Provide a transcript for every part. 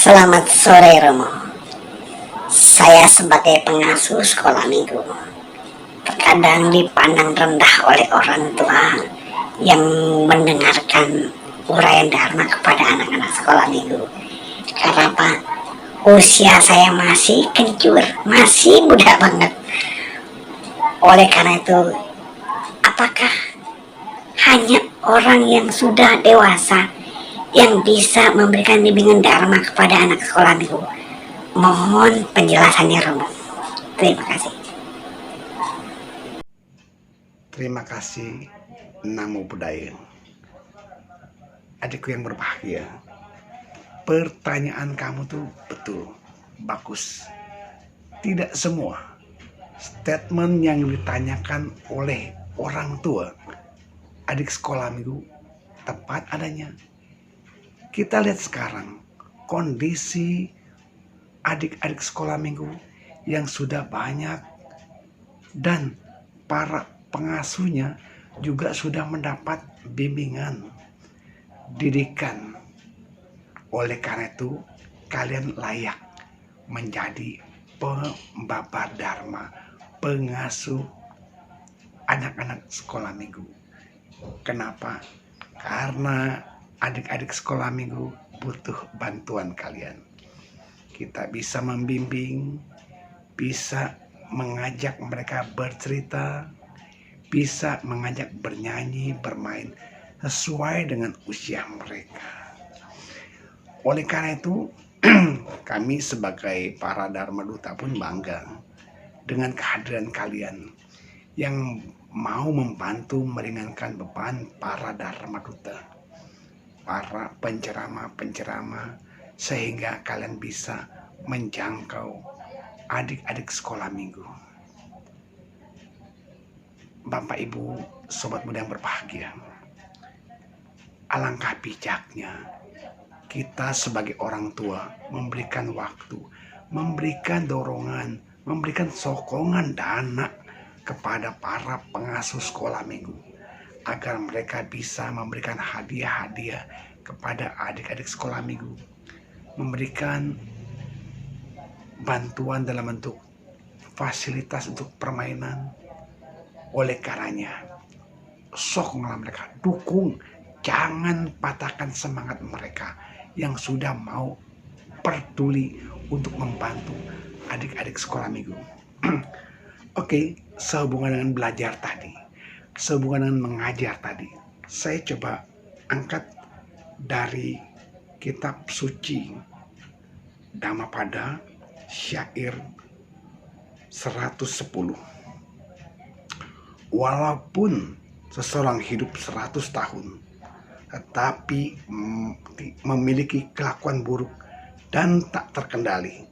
Selamat sore, Romo. Saya sebagai pengasuh sekolah minggu terkadang dipandang rendah oleh orang tua yang mendengarkan uraian Dharma kepada anak-anak sekolah minggu. Karena apa? Usia saya masih kencur, masih muda banget. Oleh karena itu, apakah hanya orang yang sudah dewasa yang bisa memberikan bimbingan Dharma kepada anak sekolah minggu? Mohon penjelasannya, Romo. Terima kasih. Terima kasih, Namo Buddhaya. Adikku yang berbahagia, pertanyaan kamu tuh betul, bagus. Tidak semua statement yang ditanyakan oleh orang tua adik sekolah minggu tepat adanya. Kita lihat sekarang kondisi adik-adik sekolah minggu yang sudah banyak dan para pengasuhnya juga sudah mendapat bimbingan, didikan. Oleh karena itu, kalian layak menjadi pembabar Dharma, pengasuh anak-anak sekolah minggu. Kenapa? Karena adik-adik sekolah minggu butuh bantuan kalian. Kita bisa membimbing, bisa mengajak mereka bercerita, bisa mengajak bernyanyi, bermain sesuai dengan usia mereka. Oleh karena itu, kami sebagai para Dharma Duta pun bangga dengan kehadiran kalian yang mau membantu meringankan beban para Dharma Duta, para penceramah-penceramah, sehingga kalian bisa menjangkau adik-adik sekolah minggu. Bapak Ibu, sobat muda yang berbahagia, alangkah bijaknya kita sebagai orang tua memberikan waktu, memberikan dorongan, memberikan sokongan dana kepada para pengasuh sekolah minggu agar mereka bisa memberikan hadiah-hadiah kepada adik-adik sekolah minggu, memberikan bantuan dalam bentuk fasilitas untuk permainan. Oleh karenanya, sokonglah mereka, dukung, jangan patahkan semangat mereka yang sudah mau peduli untuk membantu adik-adik sekolah minggu. Oke, sehubungan dengan belajar tadi, sehubungan dengan mengajar tadi, saya coba angkat dari kitab suci Dhammapada syair 110. Walaupun seseorang hidup 100 tahun, tetapi memiliki kelakuan buruk dan tak terkendali,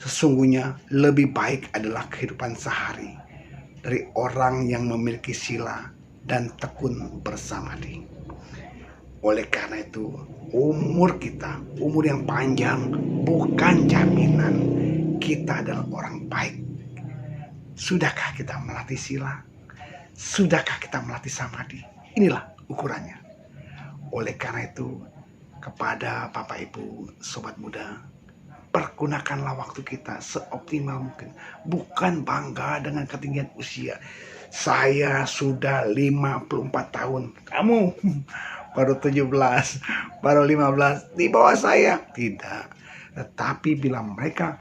sesungguhnya lebih baik adalah kehidupan sehari dari orang yang memiliki sila dan tekun bersamadhi. Oleh karena itu, umur kita, umur yang panjang bukan jaminan kita adalah orang baik. Sudahkah kita melatih sila? Sudahkah kita melatih samadhi? Inilah ukurannya. Oleh karena itu, kepada Bapak Ibu, sobat muda, pergunakanlah waktu kita seoptimal mungkin. Bukan bangga dengan ketinggian usia. Saya sudah 54 tahun. Kamu baru 17, baru 15, di bawah saya. Tidak. Tetapi bila mereka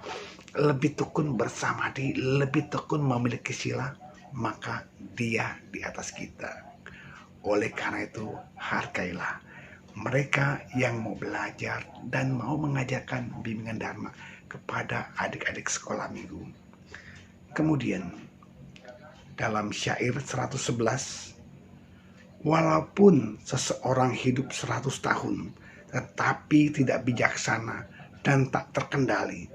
lebih tekun bersamadhi, lebih tekun memiliki sila, maka dia di atas kita. Oleh karena itu, hargailah mereka yang mau belajar dan mau mengajarkan bimbingan Dharma kepada adik-adik sekolah minggu. Kemudian dalam syair 111, walaupun seseorang hidup 100 tahun tetapi tidak bijaksana dan tak terkendali,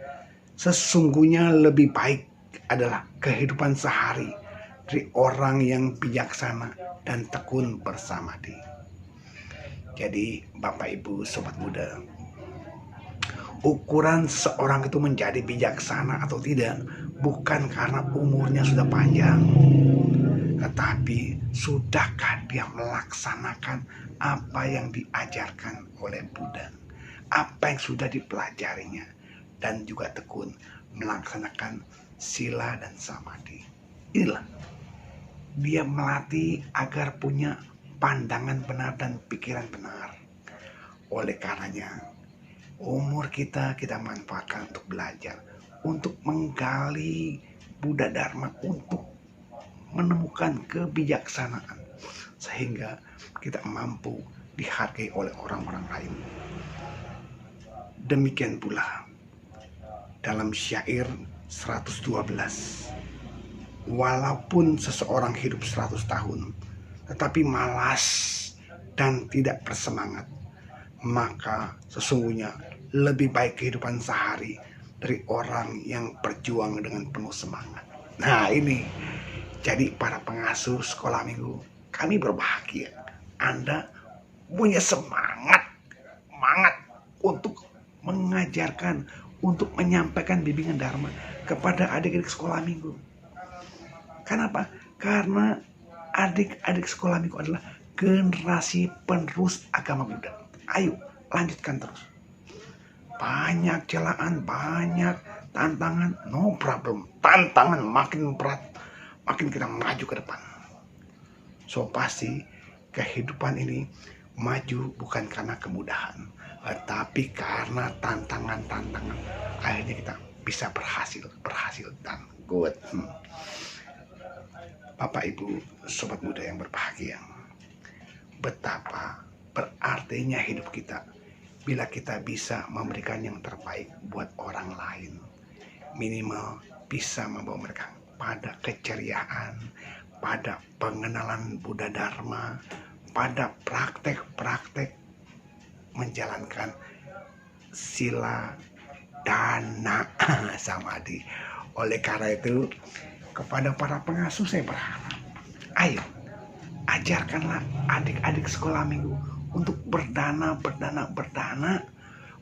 sesungguhnya lebih baik adalah kehidupan sehari dari orang yang bijaksana dan tekun bersamadhi. Jadi Bapak Ibu sobat muda, ukuran seorang itu menjadi bijaksana atau tidak bukan karena umurnya sudah panjang, tetapi sudahkah dia melaksanakan apa yang diajarkan oleh Buddha. apa yang sudah dipelajarinya dan juga tekun melaksanakan sila dan samadhi. Inilah dia melatih agar punya pandangan benar dan pikiran benar. Oleh karenanya, umur kita manfaatkan untuk belajar, untuk menggali Buddha Dharma, untuk menemukan kebijaksanaan sehingga kita mampu dihargai oleh orang-orang lain. Demikian pula dalam syair 112, walaupun seseorang hidup 100 tahun tetapi malas dan tidak bersemangat, maka sesungguhnya lebih baik kehidupan sehari dari orang yang berjuang dengan penuh semangat. Nah ini, jadi para pengasuh sekolah minggu, kami berbahagia Anda punya semangat untuk mengajarkan, untuk menyampaikan bimbingan Dharma kepada adik-adik sekolah minggu. Kenapa? Karena adik-adik sekolah minggu adalah generasi penerus agama Buddha. Ayo lanjutkan terus. Banyak celaan, banyak tantangan, no problem. Tantangan makin berat, makin kita maju ke depan. So pasti kehidupan ini maju bukan karena kemudahan, tapi karena tantangan-tantangan. Akhirnya kita bisa berhasil dan good. Bapak Ibu Sobat Muda yang berbahagia, betapa berartinya hidup kita bila kita bisa memberikan yang terbaik buat orang lain. Minimal bisa membawa mereka pada keceriaan, pada pengenalan Buddha Dharma, pada praktek-praktek menjalankan sila dana samadhi. Oleh karena itu, kepada para pengasuh saya berharap, ayo ajarkanlah adik-adik sekolah minggu untuk berdana,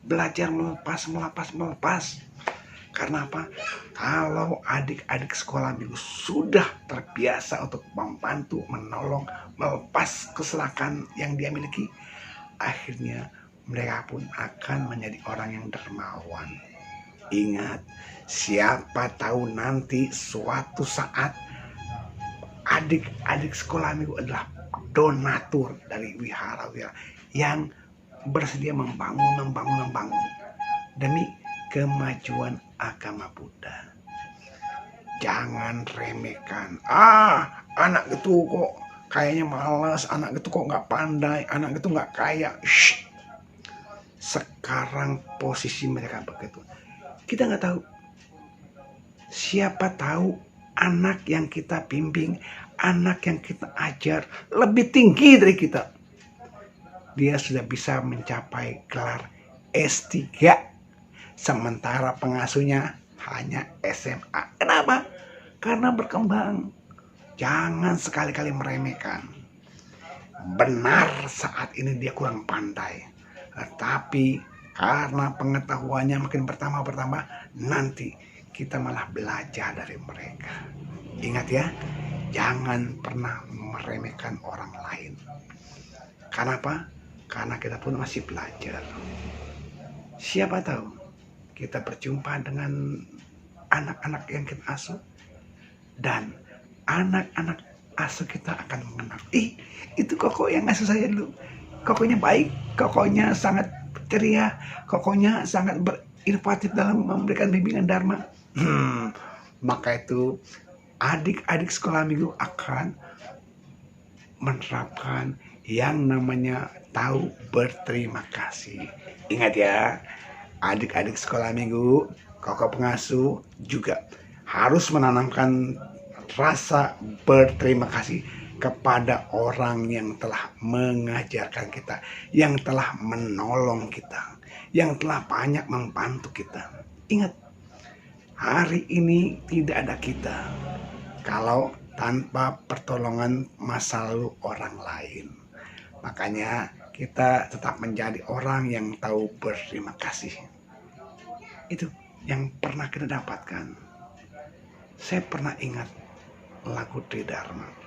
belajar melepas. Karena apa? Kalau adik-adik sekolah minggu sudah terbiasa untuk membantu, menolong, melepas kesalahan yang dia miliki, akhirnya mereka pun akan menjadi orang yang dermawan. Ingat, siapa tahu nanti suatu saat adik-adik sekolah minggu adalah donatur dari wihara-wihara yang bersedia membangun demi kemajuan agama Buddha. Jangan remehkan. Anak itu kok kayaknya malas, anak itu kok nggak pandai, anak itu nggak kaya. Shh. Sekarang posisi mereka begitu. Kita nggak tahu. Siapa tahu anak yang kita bimbing, anak yang kita ajar lebih tinggi dari kita. Dia sudah bisa mencapai gelar S3. Sementara pengasuhnya hanya SMA. Kenapa? Karena berkembang. Jangan sekali-kali meremehkan. Benar saat ini dia kurang pandai. Tetapi karena pengetahuannya makin bertambah, nanti kita malah belajar dari mereka. Ingat ya, jangan pernah meremehkan orang lain. Kenapa? Karena kita pun masih belajar. Siapa tahu kita berjumpa dengan anak-anak yang kita asuh, dan anak-anak asuh kita akan mengenal, itu koko yang asuh saya dulu. Kokonya baik, kokonya sangat ceria, kokonya sangat berinovatif dalam memberikan bimbingan Dharma. Maka itu adik-adik sekolah minggu akan menerapkan yang namanya tahu berterima kasih. Ingat ya, adik-adik sekolah minggu, koko pengasuh juga harus menanamkan rasa berterima kasih kepada orang yang telah mengajarkan kita, yang telah menolong kita, yang telah banyak membantu kita. Ingat, hari ini tidak ada kita kalau tanpa pertolongan masa lalu orang lain. Makanya kita tetap menjadi orang yang tahu berterima kasih. Itu yang pernah kita dapatkan. Saya pernah ingat lagu Tridharma.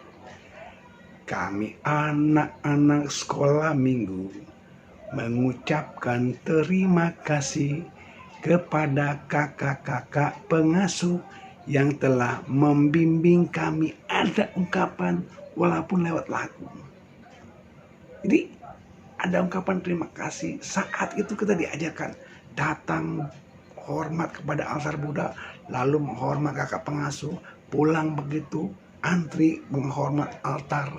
Kami anak-anak sekolah minggu mengucapkan terima kasih kepada kakak-kakak pengasuh yang telah membimbing kami. Ada ungkapan walaupun lewat lagu. Jadi ada ungkapan terima kasih. Saat itu kita diajarkan datang hormat kepada altar Buddha, lalu menghormat kakak pengasuh, pulang begitu antri menghormat altar,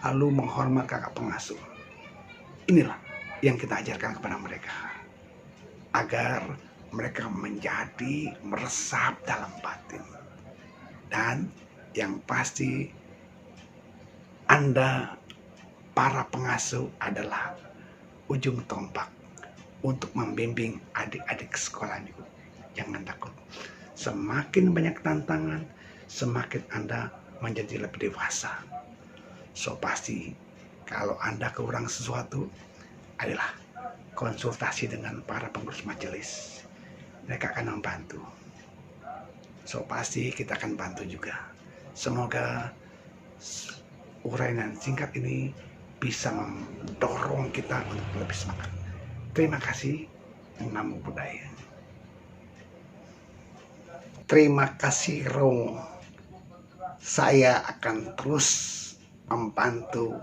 lalu menghormat kakak pengasuh. Inilah yang kita ajarkan kepada mereka, agar mereka menjadi meresap dalam batin. Dan yang pasti Anda para pengasuh adalah ujung tombak untuk membimbing adik-adik sekolah ini. Jangan takut. Semakin banyak tantangan, semakin Anda menjadi lebih dewasa. So pasti kalau Anda kurang sesuatu adalah konsultasi dengan para pengurus majelis. Mereka akan membantu. So pasti kita akan bantu juga. Semoga uraian singkat ini bisa mendorong kita untuk lebih semangat. Terima kasih. Namo Buddhaya. Terima kasih Romo. Saya akan terus membantu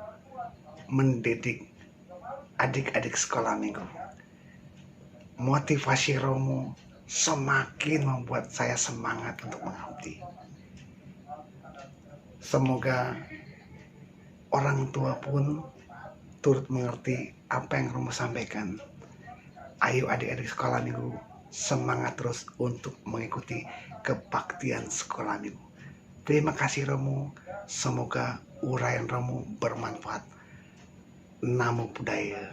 mendidik adik-adik sekolah minggu. Motivasi Romo semakin membuat saya semangat untuk mengabdi. Semoga orang tua pun turut mengerti apa yang Romo sampaikan. Ayo adik-adik sekolah minggu, semangat terus untuk mengikuti kebaktian sekolah minggu. Terima kasih Romo, semoga uraian Romo bermanfaat. Namo Buddhaya.